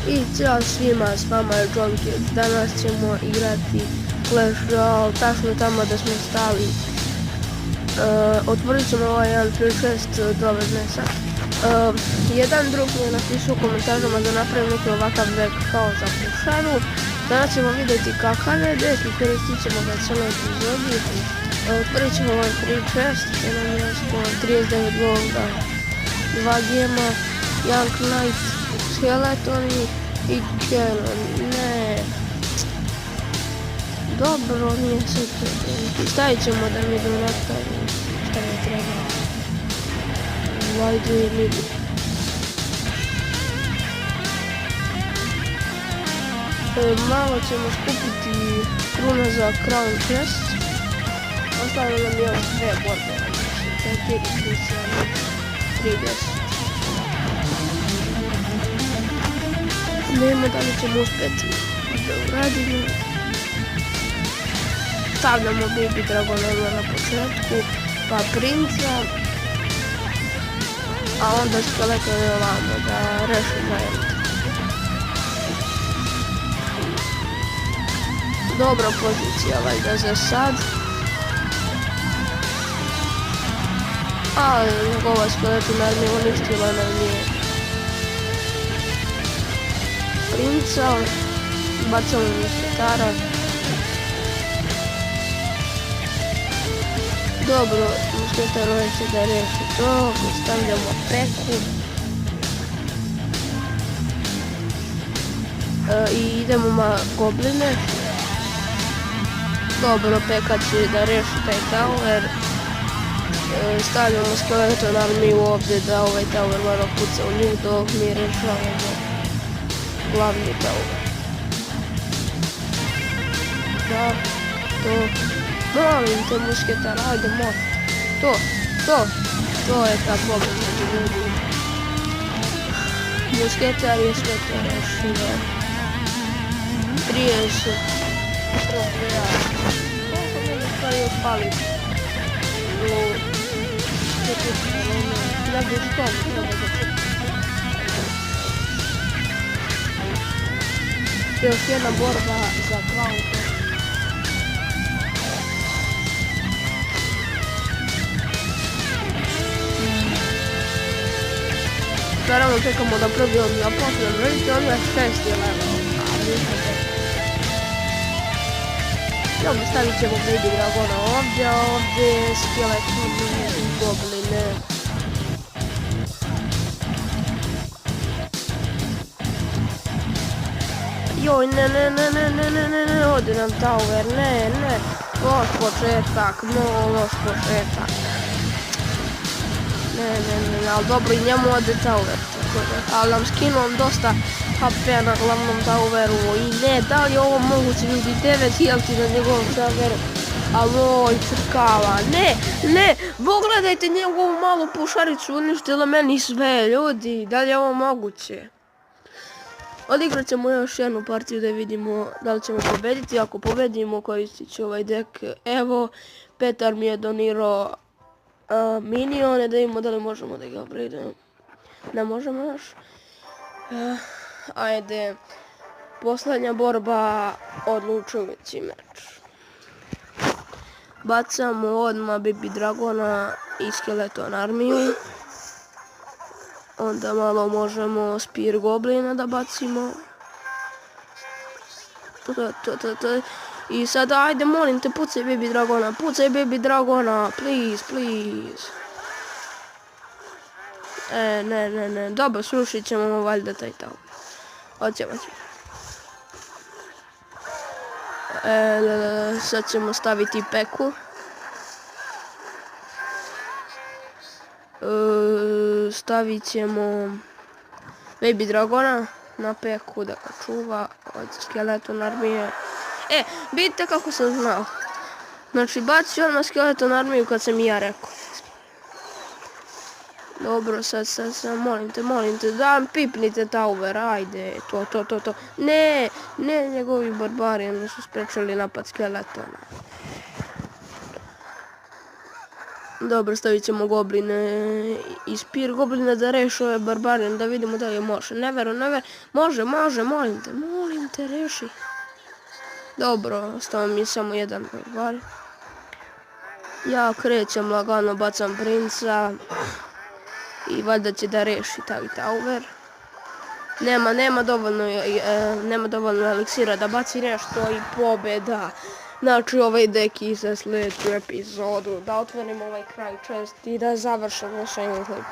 I ćao svima, s vama je Jonkid. Danas ćemo igrati Clash Royale, tačno tamo da smo stali. Otvorit ćemo ovaj 1.36 dobar mesa. Jedan drug mi je napisao u komentarima da napravim neki ovakav vek kao za pušaru. Danas ćemo vidjeti kakav je dek i koristit ćemo ga cijelo epizodi. Otvorit ćemo ovaj 1.36, jedan je skoro 39 golda, 2 gema, Young Knight, Skeletoni i Cannon. Ne. Dobro, nije super. Stavit ćemo da mi idu nastavim šta mi treba. Why do we need it? Malo ćemo skupiti kruna za Crown Quest. Ostalo nam je još 2 borbe. 4 i 30. Nema da li ćemo uspjeti da uradimo. Stavljamo Baby Dragona na početku, pa princa, a onda Skeletone ovamo da rešimo end. Dobra pozicija valjda za sad. A njegova Skeletona armija uništila nam je princa, bacamo musketara. Dobro, musketar ovaj će da reši to, stavljamo peku. I idemo na gobline. Dobro, peka će da reši taj tower. Stavljamo skeleton armiju ovdje da ovaj tower malo puca u nju dok mi rešavamo glavni tower. Da, to. Molim te musketar, ajde molim. To je ta pobjeda među ljudi. Musketar je sve to rešio. 30 trofeja. Koliko mi je stvari još pali? Da bi što treba da čutim. Još jedna borba za Crown Quest. Naravno čekamo da probio na posljedno, vidite on je 6 level. Dobro, stavit ćemo Baby Dragona ovdje, Skeletoni i gobline. Joj, ne, ode nam tower, ne, loš početak, loš početak. Ne, ali dobro i njemu ode tower, ali nam skinuo dosta HP-a na glavnom toweru i ne, da li je ovo moguće ljudi, 9 healthy na njegovom toweru, ali crkava, ne, pogledajte njegovu malu pušaricu, uništila meni sve, ljudi, da li je ovo moguće? Odigrat ćemo još jednu partiju da vidimo da li ćemo pobediti, ako pobedimo koristit ću ovaj dek, evo, Petar mi je donirao minione, da vidimo da li možemo da ga upgradeamo. Ne možemo još. Ajde, poslednja borba, odlučujući meč. Bacamo odmah Baby Dragona i Skeleton armiju. Onda malo možemo Spear Goblina da bacimo. I sada ajde molim te pucaj Baby Dragona, please. Ne, dobro, srušit ćemo valjda taj tower. Hoćemo. Sad ćemo staviti peku. Stavit ćemo Baby Dragona na peku da ga čuva od Skeleton armije. Vidite kako sam znao. Znači, baci odmah Skeleton armiju kad sam i ja rekao. Dobro, sad, molim te, da pipnite tower, ajde, to. Ne, njegovi barbari su sprečali napad Skeletona. Dobro, stavit ćemo gobline i Spear gobline da reši ove barbarian, da vidimo da li može. Never, može, molim te, reši. Dobro, ostao mi je samo jedan barbar. Ja krećem lagano, bacam princa i valjda će da reši taj tower. Nema dovoljno eliksira da baci nešto i pobjeda. Znači ovaj deki za sljedeću epizodu, da otvorim ovaj kraj chest i da završim još jedan klip.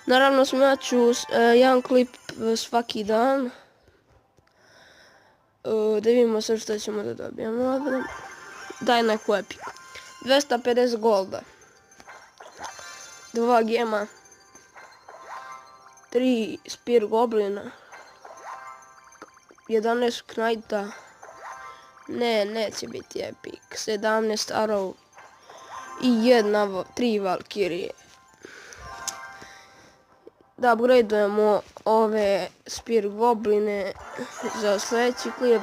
Naravno smijet ću jedan klip svaki dan. Da vidimo sad što ćemo da dobijemo ovdje. Daj neku epiku. 250 golda. 2 gema. 3 Spear goblina. 11 knajta. Neće biti epic. 17 arrow. I 3 valkirije. Da upgradeujemo ove Spear gobline za sljedeći klip.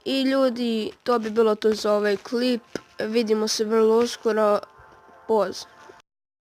I ljudi, to bi bilo to za ovaj klip. Vidimo se vrlo uskoro. Poz.